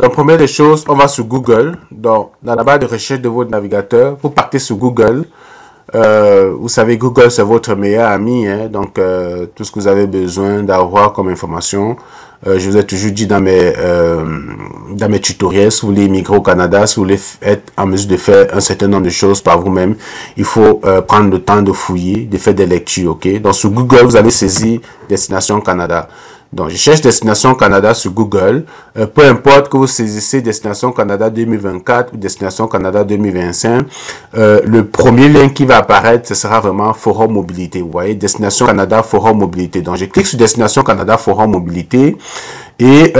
Donc, première des choses, on va sur Google. Donc, dans la barre de recherche de votre navigateur, vous partez sur Google. Vous savez, Google, c'est votre meilleur ami. Hein, donc, tout ce que vous avez besoin d'avoir comme information. Je vous ai toujours dit dans mes tutoriels, si vous voulez immigrer au Canada, si vous voulez être en mesure de faire un certain nombre de choses par vous-même, il faut prendre le temps de fouiller, de faire des lectures. Ok. Donc, sur Google, vous allez saisir Destination Canada. Donc, je cherche Destination Canada sur Google. Peu importe que vous saisissez Destination Canada 2024 ou Destination Canada 2025, le premier lien qui va apparaître, ce sera vraiment Forum Mobilité. Vous voyez, Destination Canada, Forum Mobilité. Donc, je clique sur Destination Canada, Forum Mobilité et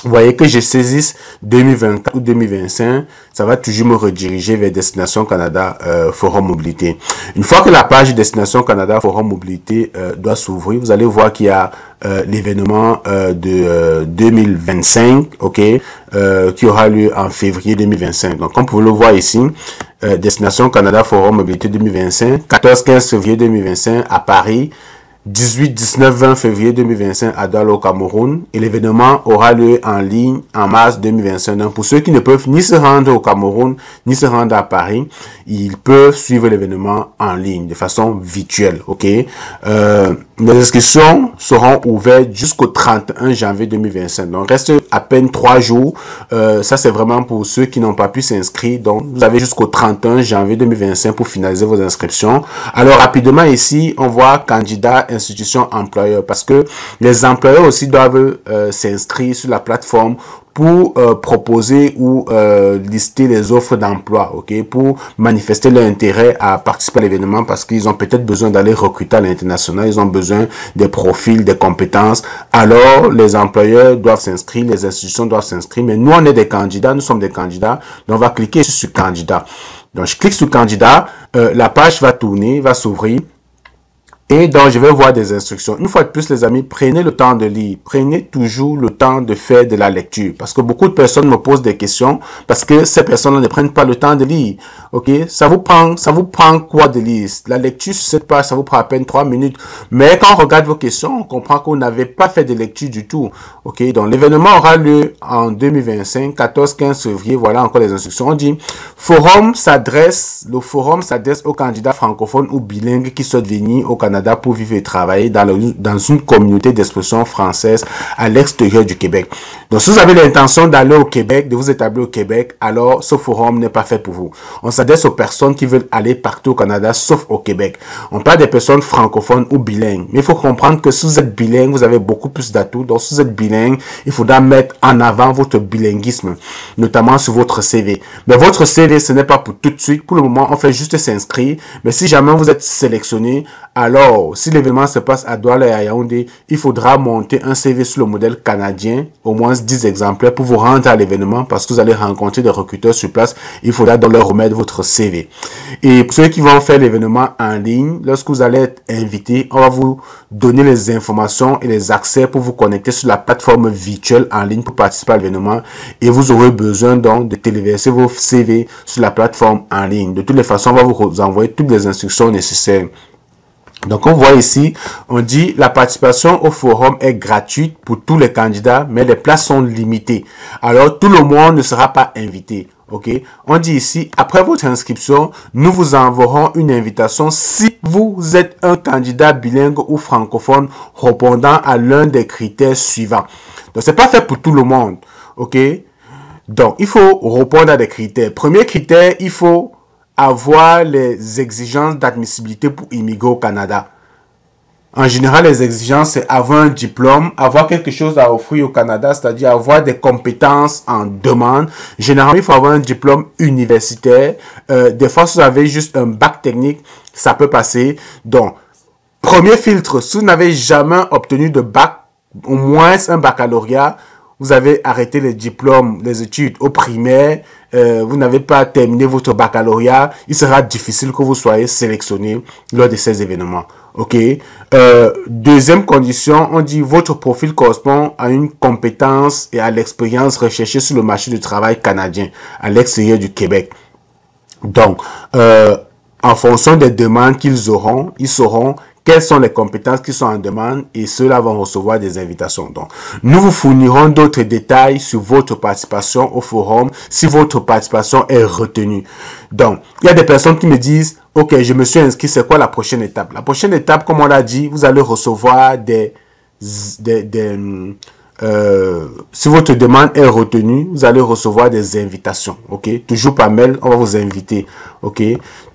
vous voyez que je saisisse 2024 ou 2025, ça va toujours me rediriger vers Destination Canada Forum Mobilité. Une fois que la page Destination Canada Forum Mobilité doit s'ouvrir, vous allez voir qu'il y a l'événement de 2025, ok, qui aura lieu en février 2025. Donc, comme vous pouvez le voir ici, Destination Canada Forum Mobilité 2025, 14-15 février 2025 à Paris, 18, 19, 20 février 2025 à Douala au Cameroun, et l'événement aura lieu en ligne en mars 2025. Donc, pour ceux qui ne peuvent ni se rendre au Cameroun, ni se rendre à Paris, ils peuvent suivre l'événement en ligne de façon virtuelle. Ok. Les inscriptions seront ouvertes jusqu'au 31 janvier 2025. Donc, reste à peine 3 jours. Ça, c'est vraiment pour ceux qui n'ont pas pu s'inscrire. Donc, vous avez jusqu'au 31 janvier 2025 pour finaliser vos inscriptions. Alors, rapidement ici, on voit candidat, institution, employeur, parce que les employeurs aussi doivent s'inscrire sur la plateforme pour proposer ou lister les offres d'emploi, ok, pour manifester leur intérêt à participer à l'événement, parce qu'ils ont peut-être besoin d'aller recruter à l'international, ils ont besoin des profils, des compétences. Alors, les employeurs doivent s'inscrire, les institutions doivent s'inscrire, mais nous, on est des candidats, nous sommes des candidats, donc on va cliquer sur candidat. Donc, je clique sur candidat, la page va tourner, va s'ouvrir. Et donc, je vais voir des instructions. Une fois de plus, les amis, prenez le temps de lire. Prenez toujours le temps de faire de la lecture. Parce que beaucoup de personnes me posent des questions parce que ces personnes-là ne prennent pas le temps de lire. OK? Ça vous prend quoi de lire? La lecture sur cette page, ça vous prend à peine 3 minutes. Mais quand on regarde vos questions, on comprend que vous n'avez pas fait de lecture du tout. OK? Donc, l'événement aura lieu en 2025, 14-15 février. Voilà encore les instructions. On dit, le forum s'adresse aux candidats francophones ou bilingues qui souhaitent venir au Canada pour vivre et travailler dans une communauté d'expression française à l'extérieur du Québec. Donc, si vous avez l'intention d'aller au Québec, de vous établir au Québec, alors ce forum n'est pas fait pour vous. On s'adresse aux personnes qui veulent aller partout au Canada, sauf au Québec. On parle des personnes francophones ou bilingues. Mais il faut comprendre que si vous êtes bilingue, vous avez beaucoup plus d'atouts. Donc, si vous êtes bilingue, il faudra mettre en avant votre bilinguisme, notamment sur votre CV. Mais votre CV, ce n'est pas pour tout de suite. Pour le moment, on fait juste s'inscrire. Mais si jamais vous êtes sélectionné, alors, si l'événement se passe à Douala et à Yaoundé, il faudra monter un CV sur le modèle canadien, au moins 10 exemplaires pour vous rendre à l'événement parce que vous allez rencontrer des recruteurs sur place. Il faudra donc leur remettre votre CV. Et pour ceux qui vont faire l'événement en ligne, lorsque vous allez être invité, on va vous donner les informations et les accès pour vous connecter sur la plateforme virtuelle en ligne pour participer à l'événement. Et vous aurez besoin donc de téléverser vos CV sur la plateforme en ligne. De toutes les façons, on va vous envoyer toutes les instructions nécessaires. Donc, on voit ici, on dit la participation au forum est gratuite pour tous les candidats, mais les places sont limitées. Alors, tout le monde ne sera pas invité. OK? On dit ici, après votre inscription, nous vous enverrons une invitation si vous êtes un candidat bilingue ou francophone répondant à l'un des critères suivants. Donc, c'est pas fait pour tout le monde. OK? Donc, il faut répondre à des critères. Premier critère, il faut avoir les exigences d'admissibilité pour immigrer au Canada. En général, les exigences, c'est avoir un diplôme, avoir quelque chose à offrir au Canada, c'est-à-dire avoir des compétences en demande. Généralement, il faut avoir un diplôme universitaire. Des fois, si vous avez juste un bac technique, ça peut passer. Donc, premier filtre, si vous n'avez jamais obtenu de bac, au moins un baccalauréat, vous avez arrêté les diplômes, les études au primaire, vous n'avez pas terminé votre baccalauréat, il sera difficile que vous soyez sélectionné lors de ces événements. OK? Deuxième condition, on dit votre profil correspond à une compétence et à l'expérience recherchée sur le marché du travail canadien à l'extérieur du Québec. Donc, en fonction des demandes qu'ils auront, ils sauront quelles sont les compétences qui sont en demande et ceux-là vont recevoir des invitations. Donc, nous vous fournirons d'autres détails sur votre participation au forum si votre participation est retenue. Donc, il y a des personnes qui me disent, ok, je me suis inscrit, c'est quoi la prochaine étape? La prochaine étape, comme on l'a dit, vous allez recevoir si votre demande est retenue, vous allez recevoir des invitations, ok? Toujours par mail, on va vous inviter, ok?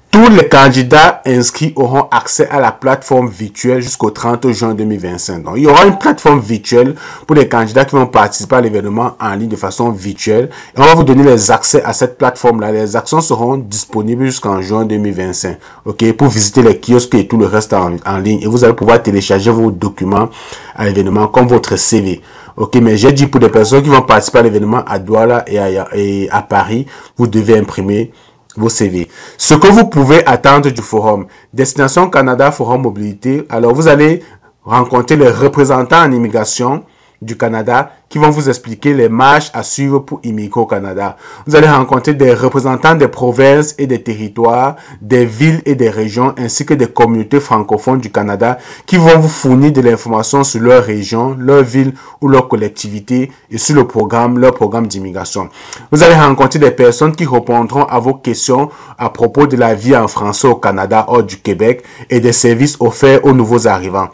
Tous les candidats inscrits auront accès à la plateforme virtuelle jusqu'au 30 juin 2025. Donc, il y aura une plateforme virtuelle pour les candidats qui vont participer à l'événement en ligne de façon virtuelle. Et on va vous donner les accès à cette plateforme-là. Les actions seront disponibles jusqu'en juin 2025. OK? Pour visiter les kiosques et tout le reste en ligne. Et vous allez pouvoir télécharger vos documents à l'événement comme votre CV. Ok, mais j'ai dit pour les personnes qui vont participer à l'événement à Douala et à Paris, vous devez imprimer vos CV. Ce que vous pouvez attendre du forum, Destination Canada Forum Mobilité, alors vous allez rencontrer les représentants en immigration du Canada qui vont vous expliquer les marches à suivre pour immigrer au Canada. Vous allez rencontrer des représentants des provinces et des territoires, des villes et des régions, ainsi que des communautés francophones du Canada qui vont vous fournir de l'information sur leur région, leur ville ou leur collectivité et sur leur programme d'immigration. Vous allez rencontrer des personnes qui répondront à vos questions à propos de la vie en français au Canada hors du Québec et des services offerts aux nouveaux arrivants.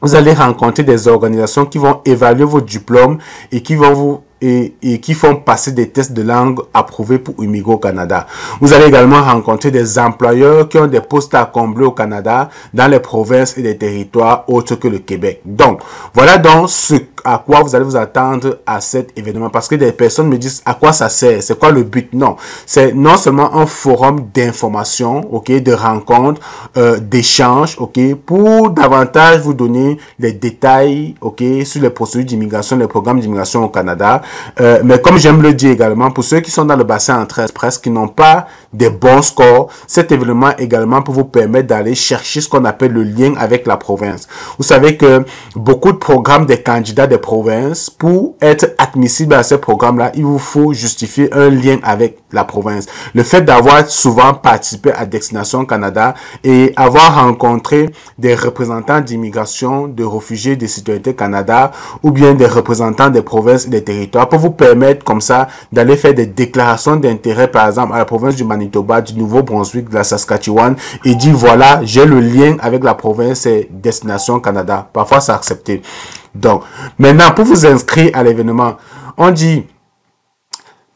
Vous allez rencontrer des organisations qui vont évaluer vos diplômes et qui vont qui font passer des tests de langue approuvés pour immigrer au Canada. Vous allez également rencontrer des employeurs qui ont des postes à combler au Canada dans les provinces et les territoires autres que le Québec. Donc, voilà donc ce à quoi vous allez vous attendre à cet événement. Parce que des personnes me disent à quoi ça sert, c'est quoi le but? Non, c'est non seulement un forum d'information, ok, de rencontres, d'échanges, ok, pour davantage vous donner les détails, ok, sur les procédures d'immigration, les programmes d'immigration au Canada. Mais comme j'aime le dire également, pour ceux qui sont dans le bassin entre express, qui n'ont pas des bons scores, cet événement également pour vous permettre d'aller chercher ce qu'on appelle le lien avec la province. Vous savez que beaucoup de programmes des candidats des provinces, pour être admissible à ces programmes-là, il vous faut justifier un lien avec la province. Le fait d'avoir souvent participé à Destination Canada et avoir rencontré des représentants d'immigration, de réfugiés, de Citoyenneté Canada ou bien des représentants des provinces et des territoires peut vous permettre comme ça d'aller faire des déclarations d'intérêt, par exemple à la province du Manitoba, du Nouveau-Brunswick, de la Saskatchewan et dire voilà, j'ai le lien avec la province et Destination Canada. Parfois, c'est accepté. Donc, maintenant, pour vous inscrire à l'événement, on dit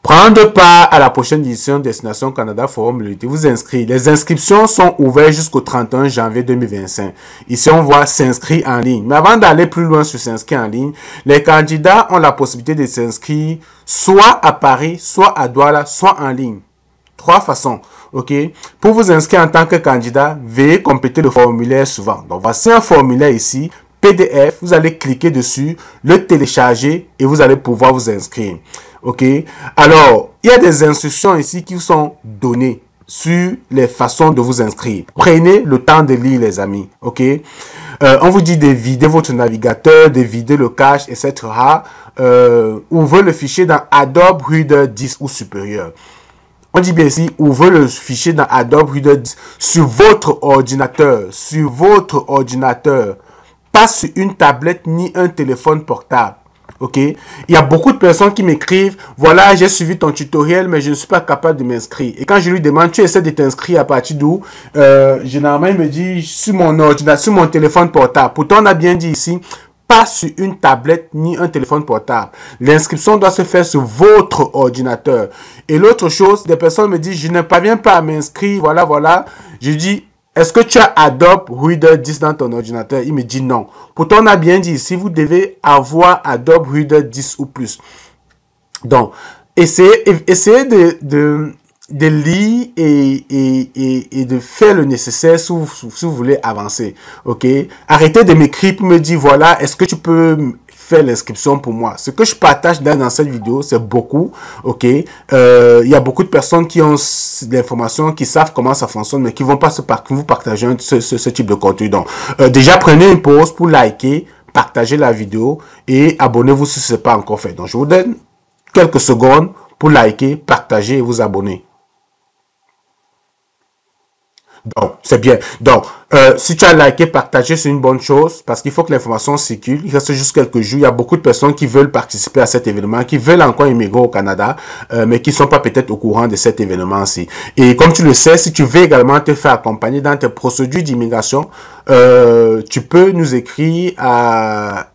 prendre part à la prochaine édition Destination Canada Forum Mobilité. Vous inscrire. Les inscriptions sont ouvertes jusqu'au 31 janvier 2025. Ici, on voit s'inscrire en ligne. Mais avant d'aller plus loin sur s'inscrire en ligne, les candidats ont la possibilité de s'inscrire soit à Paris, soit à Douala, soit en ligne. 3 façons. OK? Pour vous inscrire en tant que candidat, veuillez compléter le formulaire suivant. Donc, voici un formulaire ici. PDF, vous allez cliquer dessus, le télécharger et vous allez pouvoir vous inscrire. Ok? Alors, il y a des instructions ici qui vous sont données sur les façons de vous inscrire. Prenez le temps de lire, les amis. Ok? On vous dit de vider votre navigateur, de vider le cache, etc. Ouvrez le fichier dans Adobe Reader 10 ou supérieur. On dit bien ici, ouvrez le fichier dans Adobe Reader 10 sur votre ordinateur. Sur votre ordinateur. Pas sur une tablette ni un téléphone portable. Ok? Il y a beaucoup de personnes qui m'écrivent, voilà, j'ai suivi ton tutoriel, mais je ne suis pas capable de m'inscrire. Et quand je lui demande, tu essaies de t'inscrire à partir d'où? Généralement, il me dit, sur mon ordinateur, sur mon téléphone portable. Pourtant, on a bien dit ici, pas sur une tablette ni un téléphone portable. L'inscription doit se faire sur votre ordinateur. Et l'autre chose, des personnes me disent, je ne parviens pas à m'inscrire, voilà. Je dis, est-ce que tu as Adobe Reader 10 dans ton ordinateur? Il me dit non. Pourtant, on a bien dit ici, vous devez avoir Adobe Reader 10 ou plus. Donc, essayez de lire et de faire le nécessaire si vous voulez avancer. Ok? Arrêtez de m'écrire pour me dire, voilà, est-ce que tu peux faire l'inscription pour moi? Ce que je partage dans cette vidéo, c'est beaucoup. Ok? Il y a beaucoup de personnes qui ont l'information, qui savent comment ça fonctionne, mais qui vont pas vous partager ce type de contenu. Donc, déjà, prenez une pause pour liker, partager la vidéo et abonnez-vous si ce n'est pas encore fait. Donc, je vous donne quelques secondes pour liker, partager et vous abonner. Donc, c'est bien. Donc, si tu as liké, partagé, c'est une bonne chose parce qu'il faut que l'information circule. Il reste juste quelques jours. Il y a beaucoup de personnes qui veulent participer à cet événement, qui veulent encore immigrer au Canada, mais qui sont pas peut-être au courant de cet événement-ci. Et comme tu le sais, si tu veux également te faire accompagner dans tes procédures d'immigration, tu peux nous écrire à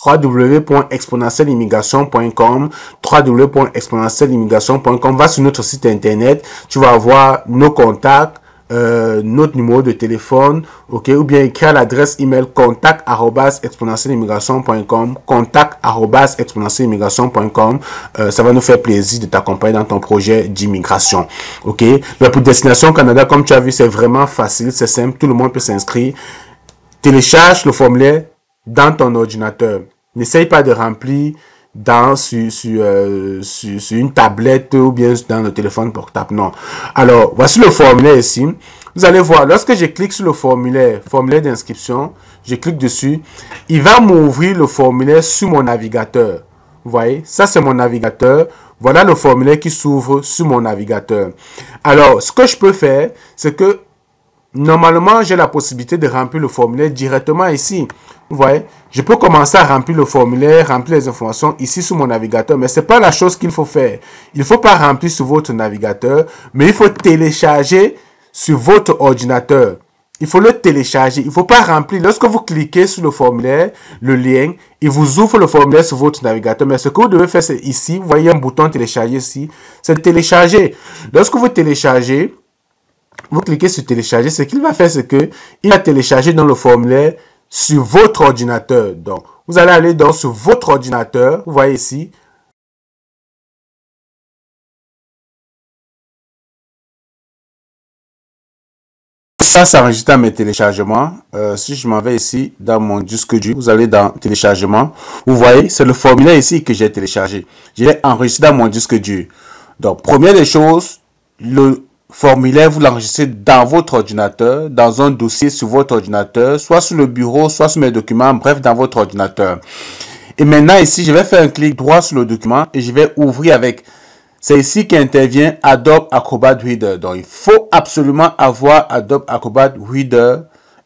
www.exponentielimmigration.com www.exponentielimmigration.com. Va sur notre site internet, tu vas avoir nos contacts, notre numéro de téléphone, ok, ou bien écrire à l'adresse email contact@exponentielimmigration.com contact@exponentielimmigration.com. Ça va nous faire plaisir de t'accompagner dans ton projet d'immigration, ok. Mais pour Destination Canada, comme tu as vu, c'est vraiment facile, c'est simple, tout le monde peut s'inscrire. Télécharge le formulaire dans ton ordinateur. N'essaye pas de remplir sur une tablette ou bien dans le téléphone portable. Non. Alors, voici le formulaire ici. Vous allez voir, lorsque je clique sur le formulaire d'inscription, je clique dessus, il va m'ouvrir le formulaire sur mon navigateur. Vous voyez, ça c'est mon navigateur. Voilà le formulaire qui s'ouvre sur mon navigateur. Alors, ce que je peux faire, c'est que normalement, j'ai la possibilité de remplir le formulaire directement ici. Vous voyez, je peux commencer à remplir le formulaire, remplir les informations ici sur mon navigateur, mais c'est pas la chose qu'il faut faire. Il faut pas remplir sur votre navigateur, mais il faut télécharger sur votre ordinateur. Il faut le télécharger. Il faut pas remplir. Lorsque vous cliquez sur le formulaire, le lien, il vous ouvre le formulaire sur votre navigateur. Mais ce que vous devez faire, c'est ici. Vous voyez un bouton télécharger ici. C'est télécharger. Lorsque vous téléchargez, vous cliquez sur télécharger, ce qu'il va faire, c'est que il va télécharger dans le formulaire sur votre ordinateur. Donc, vous allez aller sur votre ordinateur, vous voyez ici. Ça s'enregistre dans mes téléchargements. Si je m'en vais ici dans mon disque dur, vous allez dans téléchargement. Vous voyez, c'est le formulaire ici que j'ai téléchargé. Je l'ai enregistré dans mon disque dur. Donc, première des choses, le formulaire, vous l'enregistrez dans votre ordinateur, dans un dossier sur votre ordinateur, soit sur le bureau, soit sur mes documents, bref, dans votre ordinateur. Et maintenant, ici, je vais faire un clic droit sur le document et je vais ouvrir avec. C'est ici qu'intervient Adobe Acrobat Reader. Donc, il faut absolument avoir Adobe Acrobat Reader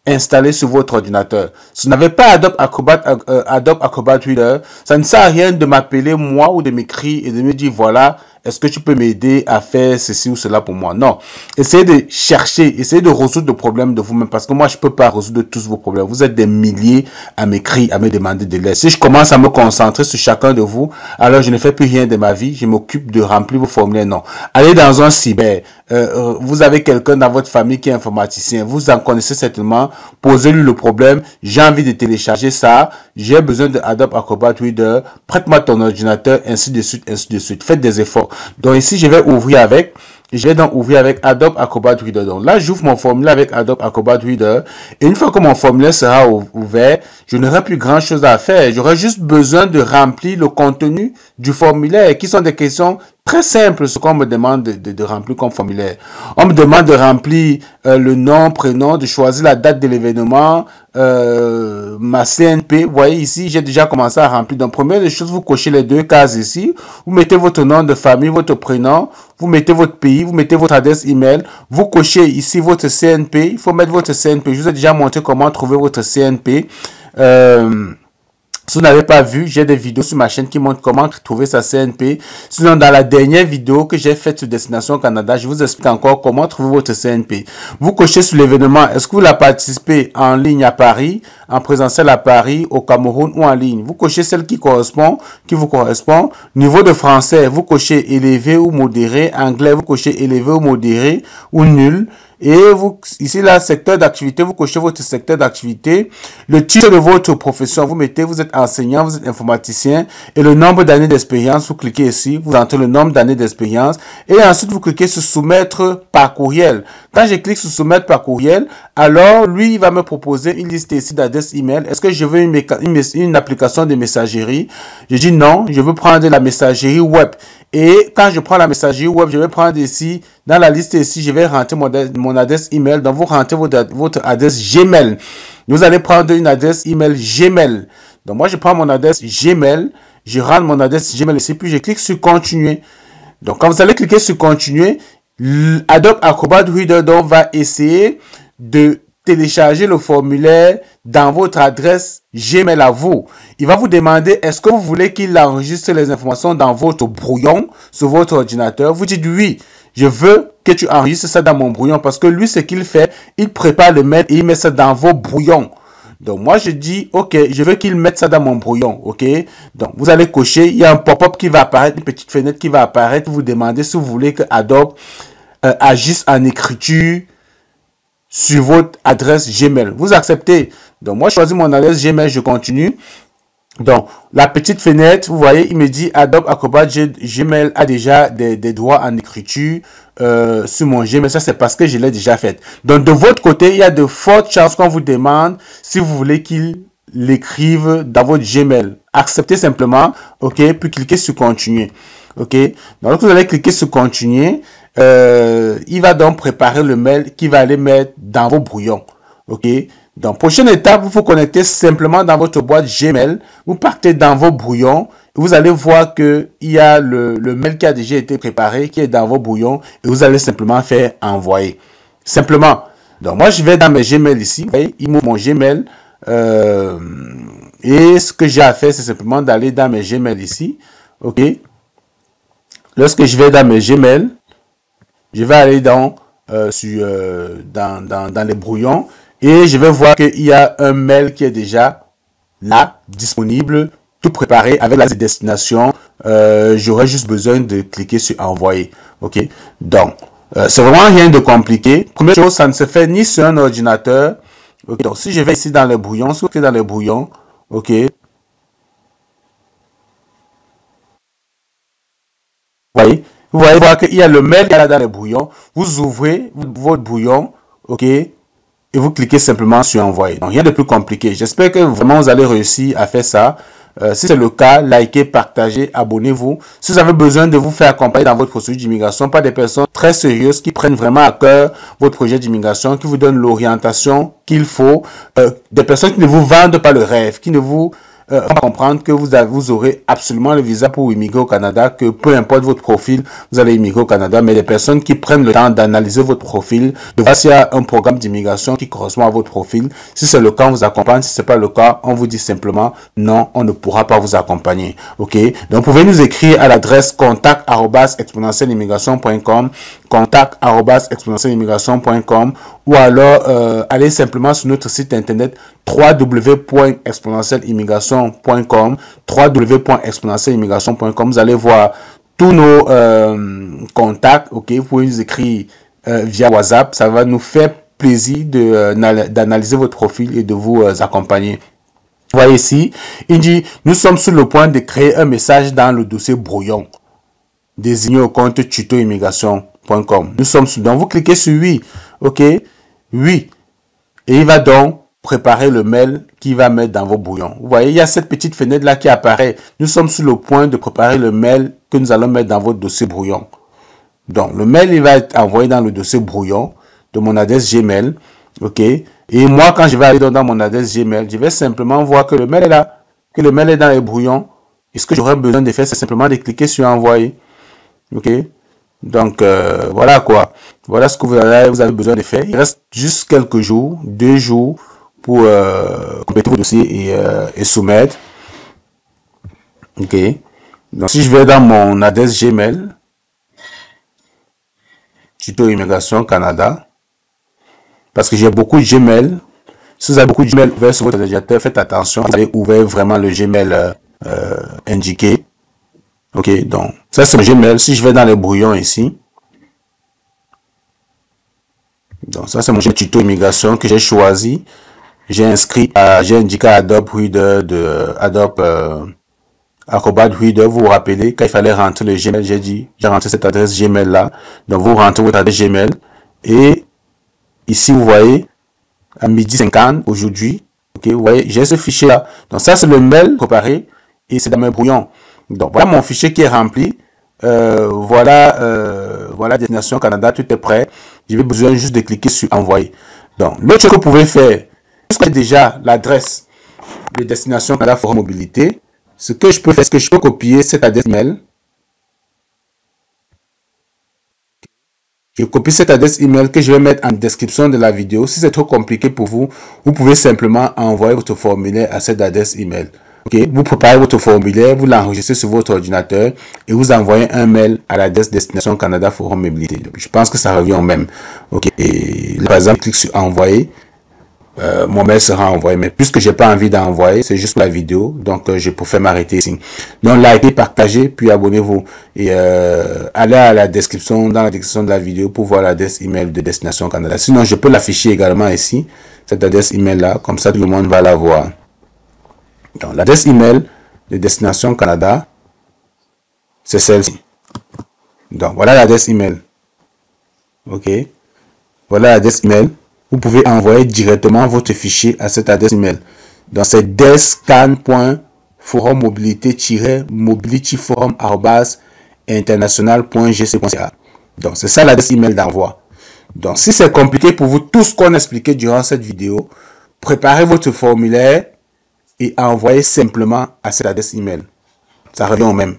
installé sur votre ordinateur. Si vous n'avez pas Adobe Acrobat Reader, ça ne sert à rien de m'appeler moi ou de m'écrire et de me dire voilà, est-ce que tu peux m'aider à faire ceci ou cela pour moi? Non. Essayez de chercher, essayez de résoudre le problème de vous-même parce que moi, je peux pas résoudre tous vos problèmes. Vous êtes des milliers à m'écrire, à me demander de l'aide. Si je commence à me concentrer sur chacun de vous, alors je ne fais plus rien de ma vie. Je m'occupe de remplir vos formulaires. Non. Allez dans un cyber. Vous avez quelqu'un dans votre famille qui est informaticien. Vous en connaissez certainement. Posez-lui le problème. J'ai envie de télécharger ça. J'ai besoin de Adobe Acrobat Reader. Prête-moi ton ordinateur, ainsi de suite, ainsi de suite. Faites des efforts. Donc ici, je vais ouvrir avec. Je vais donc ouvrir avec Adobe Acrobat Reader. Donc là, j'ouvre mon formulaire avec Adobe Acrobat Reader. Et une fois que mon formulaire sera ouvert, je n'aurai plus grand chose à faire. J'aurai juste besoin de remplir le contenu du formulaire, qui sont des questions très simples, ce qu'on me demande de remplir comme formulaire. On me demande de remplir le nom, prénom, de choisir la date de l'événement, ma CNP. Vous voyez ici, j'ai déjà commencé à remplir. Donc, première des choses, vous cochez les deux cases ici. Vous mettez votre nom de famille, votre prénom. Vous mettez votre pays, vous mettez votre adresse email. Vous cochez ici votre CNP. Il faut mettre votre CNP. Je vous ai déjà montré comment trouver votre CNP. Si vous n'avez pas vu, j'ai des vidéos sur ma chaîne qui montrent comment trouver sa CNP. Sinon, dans la dernière vidéo que j'ai faite sur Destination Canada, je vous explique encore comment trouver votre CNP. Vous cochez sur l'événement. Est-ce que vous la participez en ligne à Paris, en présentiel à Paris, au Cameroun ou en ligne? Vous cochez celle qui vous correspond. Niveau de français, vous cochez élevé ou modéré. Anglais, vous cochez élevé ou modéré ou nul. Et vous, ici, là, secteur d'activité, vous cochez votre secteur d'activité. Le titre de votre profession, vous mettez, vous êtes enseignant, vous êtes informaticien. Et le nombre d'années d'expérience, vous cliquez ici, vous entrez le nombre d'années d'expérience. Et ensuite, vous cliquez sur soumettre par courriel. Quand je clique sur soumettre par courriel, alors, lui, il va me proposer une liste ici d'adresses email. Est-ce que je veux une application de messagerie? Je dis non, je veux prendre la messagerie web. Et quand je prends la messagerie web, je vais prendre ici, dans la liste ici, je vais rentrer mon adresse email. Donc, vous rentrez votre adresse Gmail. Vous allez prendre une adresse email Gmail. Donc, moi, je prends mon adresse Gmail. Je rentre mon adresse Gmail ici, puis je clique sur continuer. Donc, quand vous allez cliquer sur continuer, Adobe Acrobat Reader donc va essayer de télécharger le formulaire dans votre adresse Gmail à vous. Il va vous demander est-ce que vous voulez qu'il enregistre les informations dans votre brouillon sur votre ordinateur. Vous dites oui, je veux que tu enregistres ça dans mon brouillon parce que lui, ce qu'il fait, il prépare le mail et il met ça dans vos brouillons. Donc, moi, je dis, OK, je veux qu'il mette ça dans mon brouillon, OK? Donc, vous allez cocher, il y a un pop-up qui va apparaître, une petite fenêtre qui va apparaître, vous demandez si vous voulez que Adobe agisse en écriture sur votre adresse Gmail. Vous acceptez. Donc, moi, je choisis mon adresse Gmail, je continue. Donc, la petite fenêtre, vous voyez, il me dit Adobe Acrobat Gmail a déjà des droits en écriture sur mon Gmail. Ça, c'est parce que je l'ai déjà fait. Donc, de votre côté, il y a de fortes chances qu'on vous demande si vous voulez qu'il l'écrive dans votre Gmail. Acceptez simplement, OK, puis cliquez sur continuer. OK. Donc, vous allez cliquer sur continuer. Il va donc préparer le mail qu'il va aller mettre dans vos brouillons. OK. Donc, prochaine étape, vous vous connectez simplement dans votre boîte Gmail. Vous partez dans vos brouillons. Vous allez voir que il y a le mail qui a déjà été préparé, qui est dans vos brouillons. Et vous allez simplement faire envoyer. Simplement. Donc, moi, je vais dans mes Gmail ici. Vous voyez, il m'ouvre mon Gmail. Et ce que j'ai à faire, c'est simplement d'aller dans mes Gmail ici. OK. Lorsque je vais dans mes Gmail, je vais aller dans les brouillons. Et je vais voir qu'il y a un mail qui est déjà là, disponible, tout préparé avec la destination. J'aurai juste besoin de cliquer sur envoyer. OK. Donc, c'est vraiment rien de compliqué. Première chose, ça ne se fait ni sur un ordinateur. Okay. Donc, si je vais ici dans les brouillons, si vous cliquez dans les brouillons, OK. Vous voyez voir qu'il y a le mail qui est là dans les brouillons. Vous ouvrez votre brouillon, OK. Et vous cliquez simplement sur envoyer. Donc, rien de plus compliqué. J'espère que vraiment vous allez réussir à faire ça. Si c'est le cas, likez, partagez, abonnez-vous. Si vous avez besoin de vous faire accompagner dans votre processus d'immigration par des personnes très sérieuses qui prennent vraiment à cœur votre projet d'immigration, qui vous donnent l'orientation qu'il faut, des personnes qui ne vous vendent pas le rêve, qui ne vous comprendre que vous aurez absolument le visa pour immigrer au Canada, que peu importe votre profil, vous allez immigrer au Canada, mais des personnes qui prennent le temps d'analyser votre profil, de voir s'il y a un programme d'immigration qui correspond à votre profil. Si c'est le cas, on vous accompagne. Si c'est pas le cas, on vous dit simplement non, on ne pourra pas vous accompagner. OK? Donc, vous pouvez nous écrire à l'adresse contact@exponentielimmigration.com, contact@exponentielimmigration.com, ou alors allez simplement sur notre site internet www.exponentielimmigration.com, www.exponentielimmigration.com. Vous allez voir tous nos contacts. OK, vous pouvez nous écrire via WhatsApp. Ça va nous faire plaisir d'analyser votre profil et de vous accompagner. Vous voyez ici, il dit, nous sommes sur le point de créer un message dans le dossier brouillon désigné au compte tutoimmigration.com. Nous sommes sur, donc vous cliquez sur oui. OK, oui. Et il va donc préparer le mail qu'il va mettre dans vos brouillons. Vous voyez, il y a cette petite fenêtre là qui apparaît. Nous sommes sur le point de préparer le mail que nous allons mettre dans votre dossier brouillon. Donc, le mail, il va être envoyé dans le dossier brouillon de mon adresse Gmail. OK. Et moi, quand je vais aller dans mon adresse Gmail, je vais simplement voir que le mail est là, que le mail est dans les brouillons. Et ce que j'aurais besoin de faire, c'est simplement de cliquer sur envoyer. OK. Donc, voilà quoi. Voilà ce que vous avez besoin de faire. Il reste juste quelques jours, 2 jours, pour compléter vos dossiers et soumettre. OK. Donc, si je vais dans mon adresse Gmail, Tuto Immigration Canada, parce que j'ai beaucoup de Gmail. Si vous avez beaucoup de Gmail ouverts sur votre ordinateur, faites attention. Vous allez ouvrir vraiment le Gmail indiqué. OK. Donc, ça c'est le Gmail. Si je vais dans les brouillons ici, donc ça c'est mon Tuto Immigration que j'ai choisi. J'ai indiqué à Adobe Reader de Adobe Acrobat Reader. Vous vous rappelez, quand il fallait rentrer le Gmail, j'ai rentré cette adresse Gmail là. Donc, vous rentrez votre adresse Gmail. Et ici, vous voyez, à 12h50 aujourd'hui, ok, vous voyez, j'ai ce fichier là. Donc, ça, c'est le mail préparé et c'est dans mes brouillons. Donc, voilà mon fichier qui est rempli. Voilà, Destination Canada, tout est prêt. J'ai besoin juste de cliquer sur envoyer. Donc, l'autre chose que vous pouvez faire, puisque déjà l'adresse de Destination Canada Forum Mobilité, ce que je peux faire, c'est que je peux copier cette adresse mail. Je copie cette adresse email que je vais mettre en description de la vidéo. Si c'est trop compliqué pour vous, vous pouvez simplement envoyer votre formulaire à cette adresse email. Ok, vous préparez votre formulaire, vous l'enregistrez sur votre ordinateur et vous envoyez un mail à l'adresse Destination Canada Forum Mobilité. Donc, je pense que ça revient au même. Ok, et là, par exemple, je clique sur envoyer. Mon mail sera envoyé, mais puisque j'ai pas envie d'envoyer, c'est juste la vidéo, donc je préfère m'arrêter ici. Donc likez, partagez, puis abonnez-vous et allez à la description, dans la description de la vidéo pour voir l'adresse email de Destination Canada. Sinon, je peux l'afficher également ici, cette adresse email là, comme ça tout le monde va la voir. Donc l'adresse email de Destination Canada, c'est celle-ci. Donc voilà l'adresse email. Ok, voilà l'adresse email. Vous pouvez envoyer directement votre fichier à cette adresse email. Donc c'est descan.forum-mobility-forum@international.gc.ca. Donc c'est ça l'adresse email d'envoi. Donc si c'est compliqué pour vous, tout ce qu'on a expliqué durant cette vidéo, préparez votre formulaire et envoyez simplement à cette adresse email. Ça revient au même.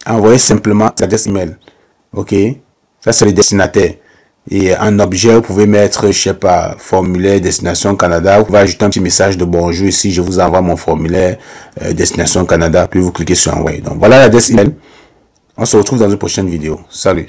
Envoyez simplement à cette adresse email. Ok, ça c'est le destinataire. Et en objet, vous pouvez mettre, je sais pas, formulaire Destination Canada. Vous pouvez ajouter un petit message de bonjour ici. Je vous envoie mon formulaire Destination Canada. Puis vous cliquez sur envoyer. Donc voilà l'adresse email. On se retrouve dans une prochaine vidéo. Salut.